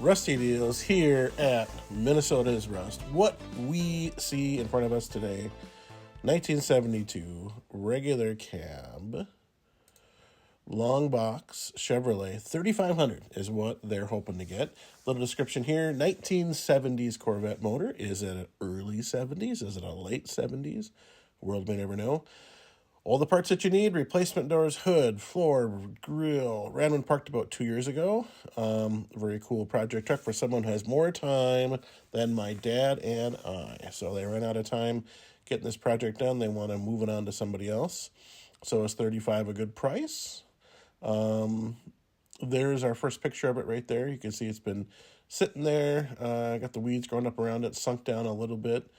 Rusty Deals here at Minnesota's Rust. What we see in front of us today, 1972 regular cab, long box Chevrolet 3500 is what they're hoping to get. Little description here, 1970s Corvette motor. Is it an early 70s? Is it a late 70s? World may never know. All the parts that you need, replacement doors, hood, floor, grill. Ran one parked about 2 years ago. Very cool project truck for someone who has more time than my dad and I. So they ran out of time getting this project done. They want to move it on to somebody else. So is $35 a good price? There's our first picture of it right there. You can see it's been sitting there. Got the weeds growing up around it, sunk down a little bit.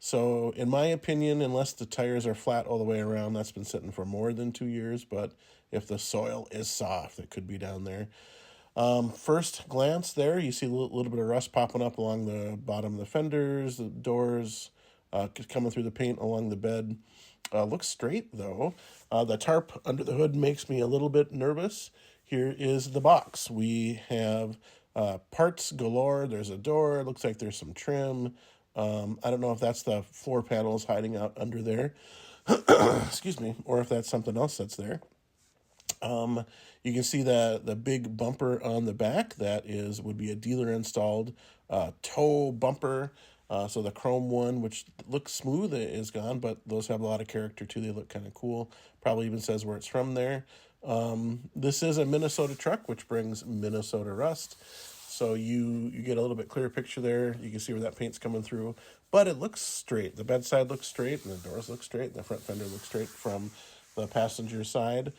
So in my opinion, unless the tires are flat all the way around, that's been sitting for more than 2 years. But if the soil is soft, it could be down there. First glance there, you see a little bit of rust popping up along the bottom of the fenders, the doors, coming through the paint along the bed. Looks straight though. The tarp under the hood makes me a little bit nervous. Here is the box. We have parts galore. There's a door. It looks like there's some trim. I don't know if that's the floor panels hiding out under there, excuse me, or if that's something else that's there. You can see the big bumper on the back. That would be a dealer installed tow bumper. So the chrome one, which looks smooth, is gone, but those have a lot of character too. They look kind of cool. Probably even says where it's from there. This is a Minnesota truck, which brings Minnesota Rust. So you get a little bit clearer picture there. You can see where that paint's coming through, but it looks straight. The bedside looks straight, and the doors look straight, and the front fender looks straight from the passenger side.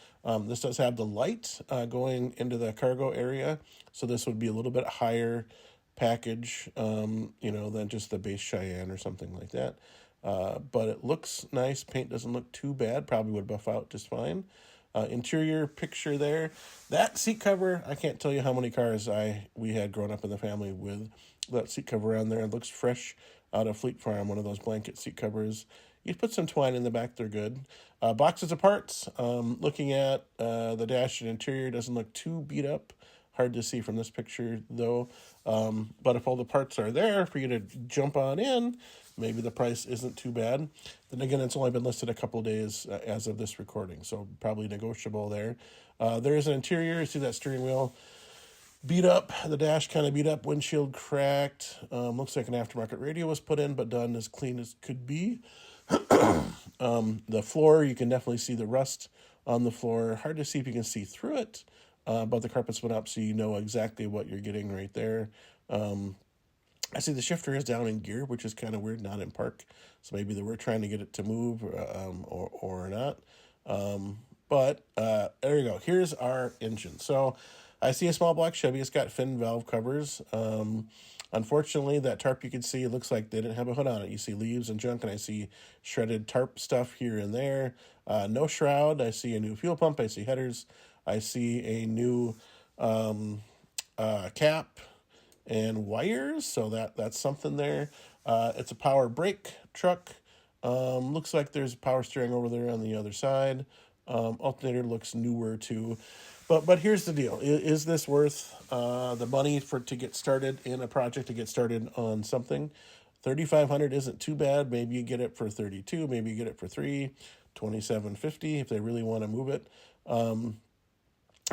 This does have the light going into the cargo area, so this would be a little bit higher package, than just the base Cheyenne or something like that. But it looks nice. Paint doesn't look too bad. Probably would buff out just fine. Interior picture there. That seat cover, I can't tell you how many cars we had growing up in the family with that seat cover on there. It looks fresh out of Fleet Farm, one of those blanket seat covers. You put some twine in the back, they're good. Boxes of parts. Looking at the dash and interior, doesn't look too beat up. Hard to see from this picture, though. But if all the parts are there for you to jump on in, maybe the price isn't too bad. Then again, it's only been listed a couple days as of this recording, so probably negotiable there. There is an interior. You see that steering wheel beat up, the dash kind of beat up, windshield cracked. Looks like an aftermarket radio was put in, but done as clean as could be. The floor, you can definitely see the rust on the floor. Hard to see if you can see through it. But the carpet's went up, so you know exactly what you're getting right there. I see the shifter is down in gear, which is kind of weird, not in park. So maybe they were trying to get it to move or not. But there you go. Here's our engine. So I see a small block Chevy. It's got fin valve covers. Unfortunately, that tarp you can see, it looks like they didn't have a hood on it. You see leaves and junk, and I see shredded tarp stuff here and there. No shroud. I see a new fuel pump. I see headers. I see a new cap and wires, so that's something there. It's a power brake truck. Looks like there's power steering over there on the other side. Alternator looks newer too. But here's the deal. Is this worth the money to get started in a project, to get started on something? $3,500 isn't too bad. Maybe you get it for $32. Maybe you get it for $3, $2,750 if they really want to move it.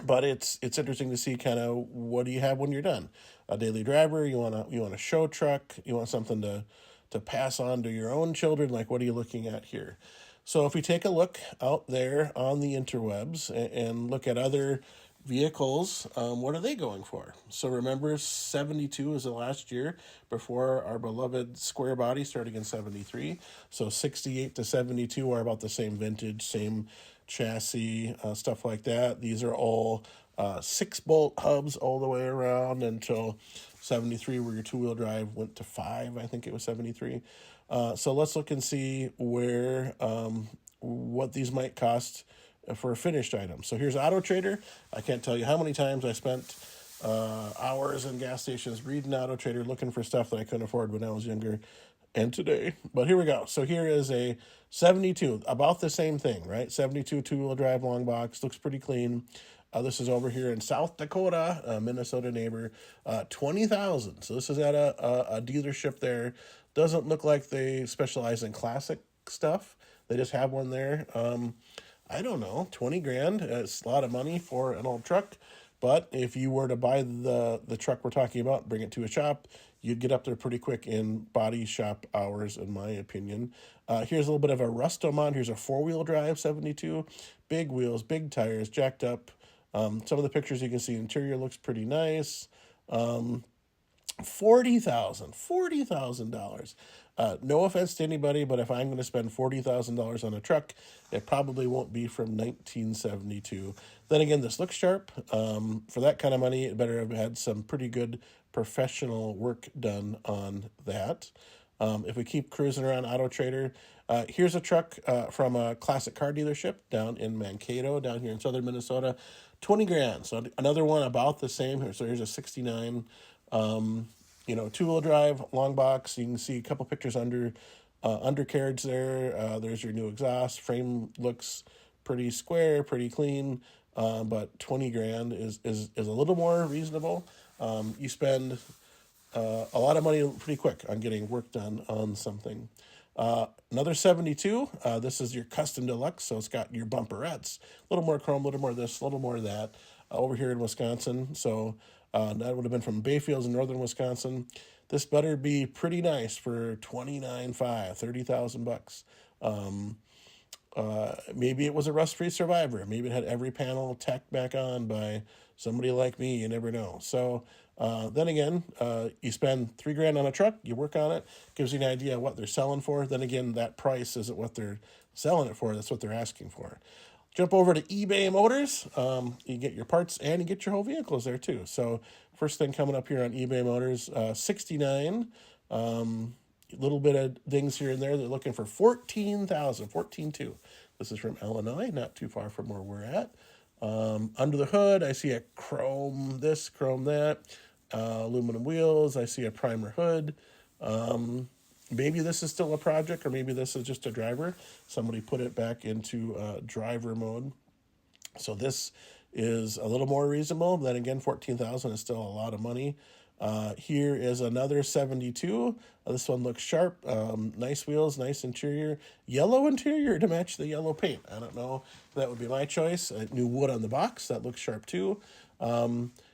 But it's interesting to see kind of what do you have when you're done. A daily driver, you want a show truck, you want something to pass on to your own children. Like, what are you looking at here? So if we take a look out there on the interwebs and look at other vehicles, what are they going for? So remember, 72 is the last year before our beloved square body starting in 73. So 68 to 72 are about the same vintage, same chassis, stuff like that. These are all 6-bolt hubs all the way around until 73, where your two-wheel drive went to 5. I think it was 73. So let's look and see what these might cost for a finished item. So here's Auto Trader. I can't tell you how many times I spent hours in gas stations reading Auto Trader, looking for stuff that I couldn't afford when I was younger and today. But here we go. So here is a 72, about the same thing, right? 72 two-wheel drive long box, looks pretty clean. This is over here in South Dakota, Minnesota neighbor, 20,000. So this is at a dealership there. Doesn't look like they specialize in classic stuff. They just have one there. I don't know, 20 grand. It's a lot of money for an old truck. But if you were to buy the truck we're talking about, bring it to a shop, you'd get up there pretty quick in body shop hours, in my opinion. Here's a little bit of a Rust-O-Mod. Here's a four-wheel drive 72. Big wheels, big tires, jacked up. Some of the pictures you can see, interior looks pretty nice. $40,000. No offense to anybody, but if I'm going to spend $40,000 on a truck, it probably won't be from 1972. Then again, this looks sharp. For that kind of money, it better have had some pretty good professional work done on that. If we keep cruising around Auto Trader, here's a truck from a classic car dealership down in Mankato, down here in southern Minnesota. 20 grand. So another one about the same. So here's a 69. Two-wheel drive, long box. You can see a couple pictures undercarriage there. There's your new exhaust. Frame looks pretty square, pretty clean, but 20 grand is a little more reasonable. You spend a lot of money pretty quick on getting work done on something. Another 72. This is your custom deluxe, so it's got your bumperettes. A little more chrome, a little more this, a little more that. Over here in Wisconsin, so that would have been from Bayfields in northern Wisconsin. This better be pretty nice for $29,500, $30,000. Maybe it was a rust-free Survivor. Maybe it had every panel tacked back on by somebody like me. You never know. So then again, you spend $3 grand on a truck, you work on it, gives you an idea of what they're selling for. Then again, that price isn't what they're selling it for. That's what they're asking for. Jump over to eBay Motors. You get your parts and you get your whole vehicles there too. So first thing coming up here on eBay Motors, 69. Little bit of things here and there. They're looking for 14,000, 14.2. This is from Illinois, not too far from where we're at. Under the hood, I see a chrome this, chrome that, aluminum wheels. I see a primer hood. Maybe this is still a project, or maybe this is just a driver. Somebody put it back into driver mode. So this is a little more reasonable. Then again, 14,000 is still a lot of money. Here is another 72. This one looks sharp. Nice wheels, nice interior. Yellow interior to match the yellow paint. I don't know if that would be my choice. New wood on the box. That looks sharp too.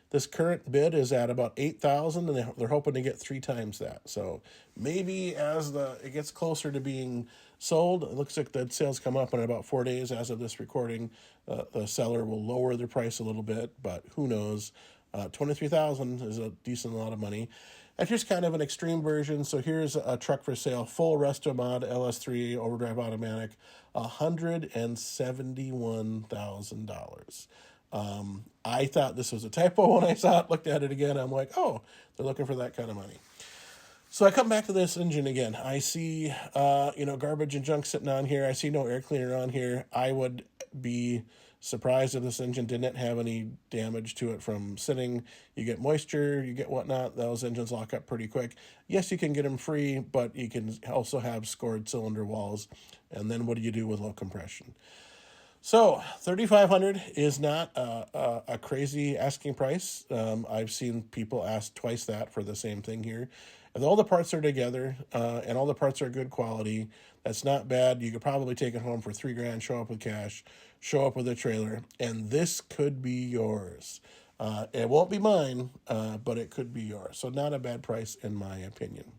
This current bid is at about 8,000, and they're hoping to get 3 times that. So maybe as it gets closer to being sold, it looks like the sales come up in about 4 days as of this recording. The seller will lower their price a little bit, but who knows? 23,000 is a decent amount of money. And here's kind of an extreme version. So here's a truck for sale, full Resto-Mod LS3 overdrive automatic, $171,000. I thought this was a typo when I saw it, looked at it again. I'm like, oh, they're looking for that kind of money. So I come back to this engine again. I see, garbage and junk sitting on here. I see no air cleaner on here. I would be surprised if this engine didn't have any damage to it from sitting. You get moisture, you get whatnot. Those engines lock up pretty quick. Yes, you can get them free, but you can also have scored cylinder walls. And then what do you do with low compression? So $3,500 is not a crazy asking price. I've seen people ask twice that for the same thing here. If all the parts are together and all the parts are good quality, that's not bad. You could probably take it home for $3 grand, show up with cash, show up with a trailer, and this could be yours. It won't be mine, but it could be yours. So not a bad price in my opinion.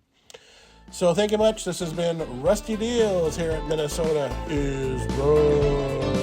So thank you much. This has been Rusty Deals here at Minnesota is Run.